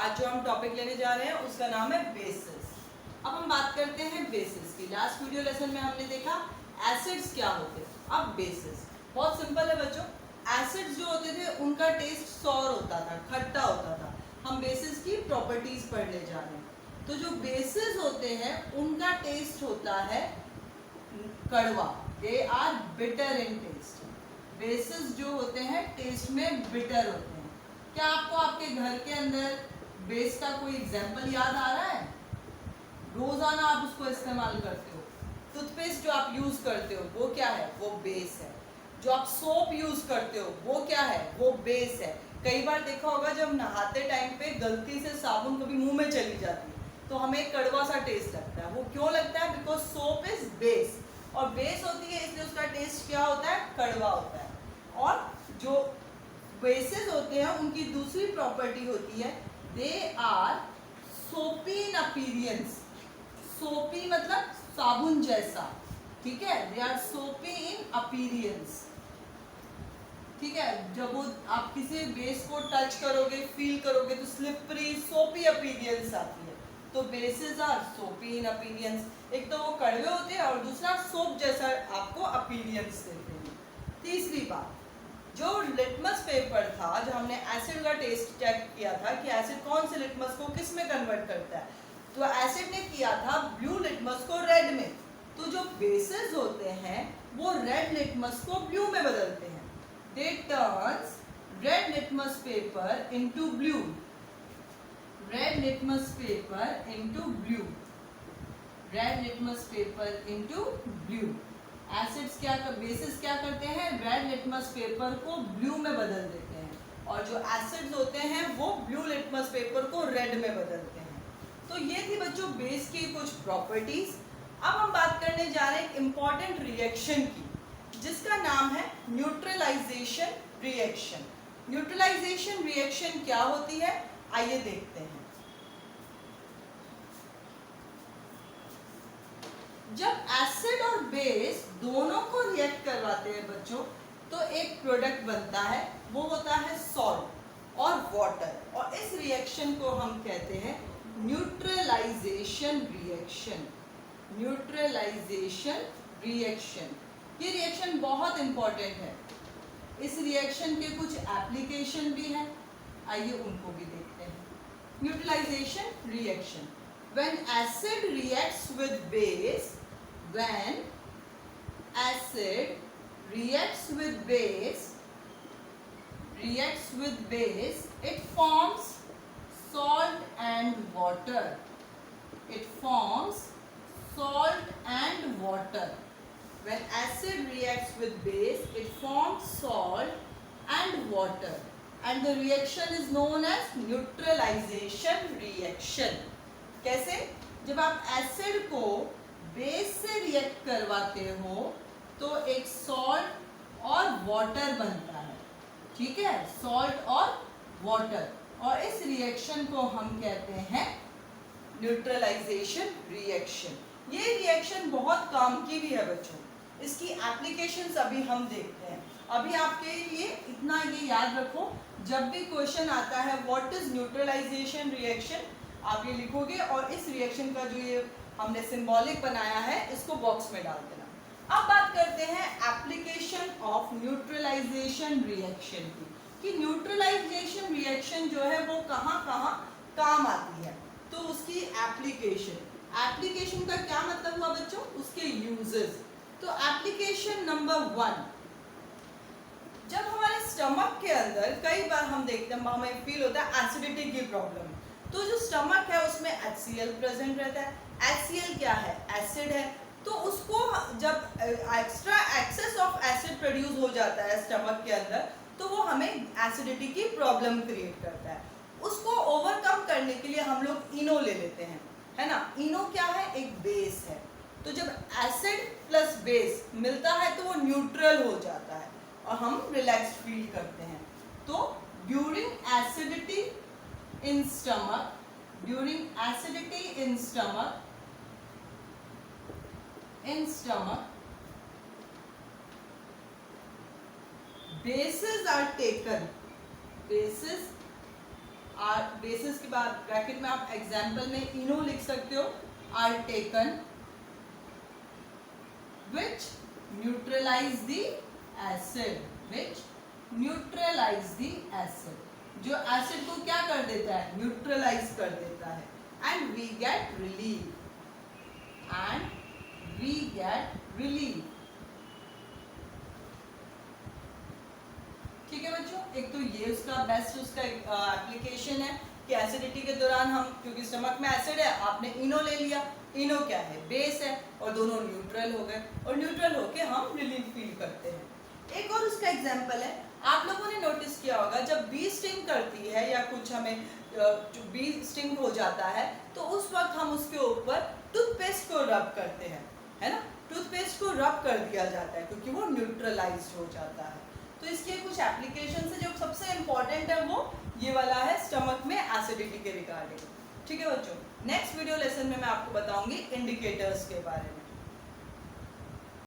आज जो हम टॉपिक लेने जा रहे हैं उसका नाम है बेसिस। अब हम बात करते हैं बेसिस की। लास्ट वीडियो लेसन में हमने देखा एसिड्स क्या होते हैं, अब बेसिस। बहुत सिंपल है बच्चों, एसिड्स जो होते थे उनका टेस्ट सॉर होता था, खट्टा होता था। हम बेसिस की प्रॉपर्टीज पढ़ने जा रहे हैं। तो जो बेसिस होते हैं उनका टेस्ट होता है कड़वा, they are bitter in taste. Bases जो होते हैं टेस्ट में बिटर होते हैं। क्या आपको आपके घर के अंदर बेस का कोई एग्जाम्पल याद आ रहा है? रोजाना आप उसको इस्तेमाल करते हो। टूथपेस्ट जो आप यूज करते हो वो क्या है? वो बेस है। जो आप सोप यूज करते हो वो क्या है? वो बेस है। कई बार देखा होगा जब नहाते टाइम पे गलती से साबुन कभी मुंह में चली जाती है तो हमें कड़वा सा टेस्ट लगता है। वो क्यों लगता है? बिकॉज सोप इज बेस, और बेस होती है इसलिए उसका टेस्ट क्या होता है? कड़वा होता है। और जो बेसिस होते हैं उनकी दूसरी प्रॉपर्टी होती है दे आर सोपी इन अपीरियंस। सोपी मतलब साबुन जैसा, ठीक है। दे आर सोपी इन अपीरियंस, ठीक है। जब वो आप किसी बेस को टच करोगे, फील करोगे तो स्लिपरी सोपी अपीरियंस आती है। तो बेसिस आर सोपी इन अपीरियंस। एक तो वो कड़वे होते हैं और दूसरा सोप जैसा आपको अपीरियंस देते हैं। तीसरी बात, जो लिटमस पेपर था, जो हमने एसिड का टेस्ट चेक किया था कि एसिड कौन से लिटमस को किस में कन्वर्ट करता है, तो एसिड ने किया था ब्लू लिटमस को रेड में। तो जो बेसिस होते हैं वो रेड लिटमस को ब्लू में बदलते हैं। They turns red litmus paper into blue, red litmus paper into blue, red litmus paper into blue. Acids क्या बेसिस क्या करते हैं? रेड लिटमस पेपर को ब्लू में बदल देते हैं, और जो एसिड्स होते हैं वो ब्लू लिटमस पेपर को रेड में बदलते हैं। तो ये थी बच्चों बेस की कुछ प्रॉपर्टीज। अब हम बात करने जा रहे हैं इंपॉर्टेंट रिएक्शन की, जिसका नाम है न्यूट्रलाइजेशन रिएक्शन। न्यूट्रलाइजेशन रिएक्शन क्या होती है, आइए देखते हैं। जब एसिड और बेस दोनों को रिएक्ट करवाते हैं बच्चों तो एक प्रोडक्ट बनता है, वो होता है सॉल्ट और वाटर, और इस रिएक्शन को हम कहते हैं न्यूट्रलाइजेशन रिएक्शन। न्यूट्रलाइजेशन रिएक्शन, ये रिएक्शन बहुत इंपॉर्टेंट है। इस रिएक्शन के कुछ एप्लीकेशन भी हैं, आइए उनको भी देखते हैं। Neutralization reaction, when acid reacts with base, when acid reacts with base, it forms salt and water. It forms salt and water. When acid reacts with base, it forms salt and water, and the reaction is known as neutralization reaction. कैसे? जब आप acid को base से react करवाते हो तो एक salt और वाटर बनता है, ठीक है, सॉल्ट और वाटर, और इस रिएक्शन को हम कहते हैं न्यूट्रलाइजेशन रिएक्शन। ये रिएक्शन बहुत काम की भी है बच्चों, इसकी एप्लीकेशंस अभी हम देखते हैं। अभी आपके लिए इतना ये याद रखो, जब भी क्वेश्चन आता है व्हाट इज न्यूट्रलाइजेशन रिएक्शन, आप ये लिखोगे और इस रिएक्शन का जो ये हमने सिंबॉलिक बनाया है इसको बॉक्स में डाल देना। अब बात करते हैं एप्लीकेशन ऑफ न्यूट्रलाइजेशन रिएक्शन की, कि न्यूट्रलाइजेशन रिएक्शन जो है वो कहाँ कहाँ काम आती है। तो उसकी एप्लीकेशन का क्या मतलब हुआ बच्चों? उसके यूजेस। तो एप्लीकेशन नंबर 1, जब हमारे स्टमक के अंदर कई बार हम देखते हैं, हमें फील होता है एसिडिटी की प्रॉब्लम, तो जो स्टमक है उसमें HCl प्रेजेंट रहता है। HCl क्या है? एसिड है। तो उसको जब extra excess of acid produce हो जाता है स्टमक के अंदर तो वो हमें एसिडिटी की प्रॉब्लम क्रिएट करता है। उसको ओवरकम करने के लिए हम लोग इनो ले लेते हैं, है ना। इनो क्या है? एक बेस है। तो जब एसिड प्लस बेस मिलता है तो वो न्यूट्रल हो जाता है और हम रिलैक्स फील करते हैं। तो during acidity in stomach, during acidity in stomach, bases are taken, bases basis के बाद ब्रैकेट में आप एग्जाम्पल में इनो लिख सकते हो, are taken which neutralize the acid, which neutralize the acid, जो एसिड को क्या कर देता है, न्यूट्रलाइज कर देता है, and we get relief, and we get relief. ठीक है बच्चों, एक तो ये उसका बेस्ट उसका एप्लीकेशन है कि एसिडिटी के दौरान हम, क्योंकि स्टमक में एसिड है, आपने इनो ले लिया, इनो क्या है, बेस है, और दोनों न्यूट्रल हो गए, और न्यूट्रल होके हम रिलीफ फील करते हैं। एक और उसका एग्जांपल है, आप लोगों ने नोटिस किया होगा जब बी स्टिंग करती है या कुछ हमें बी स्टिंग हो जाता है, तो उस वक्त हम उसके ऊपर टूथपेस्ट को रब करते हैं, है ना, टूथपेस्ट को रब कर दिया जाता है क्योंकि वो न्यूट्रलाइज्ड हो जाता है। तो इसके कुछ एप्लीकेशन है, जो सबसे इम्पोर्टेंट है वो ये वाला है स्टमक में एसिडिटी के रिगार्डिंग। ठीक है बच्चों, नेक्स्ट वीडियो लेसन में मैं आपको बताऊंगी इंडिकेटर्स के बारे में।